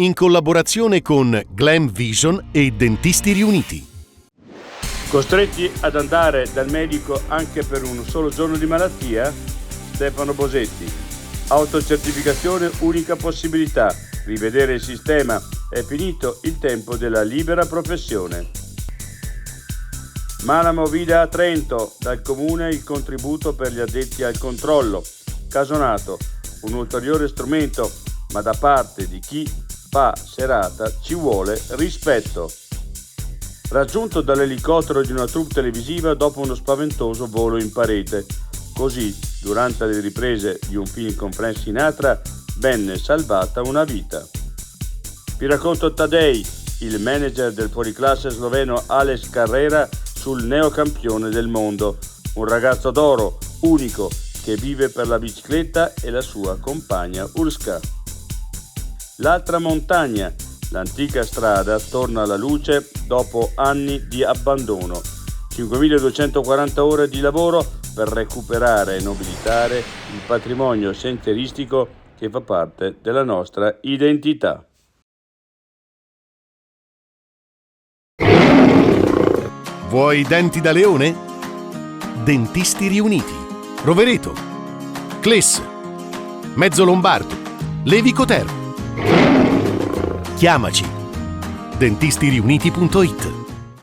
in collaborazione con Glam Vision e Dentisti Riuniti. Costretti ad andare dal medico anche per un solo giorno di malattia? Stefano Bosetti. Autocertificazione unica possibilità. Rivedere il sistema. È finito il tempo della libera professione. Mala Movida a Trento. Dal comune il contributo per gli addetti al controllo. Casonato. Un ulteriore strumento, ma da parte di chi fa serata ci vuole rispetto. Raggiunto dall'elicottero di una troupe televisiva dopo uno spaventoso volo in parete. Così, durante le riprese di un film con Frank Sinatra, venne salvata una vita. Vi racconto Tadej, il manager del fuoriclasse sloveno Alex Carrera, sul neocampione del mondo. Un ragazzo d'oro, unico, che vive per la bicicletta e la sua compagna Urska. L'altra montagna. L'antica strada torna alla luce dopo anni di abbandono. 5.240 ore di lavoro per recuperare e nobilitare il patrimonio sentieristico che fa parte della nostra identità. Vuoi denti da leone? Dentisti Riuniti. Rovereto. Cles. Mezzo Lombardo. Levico Terme. Chiamaci. dentistiriuniti.it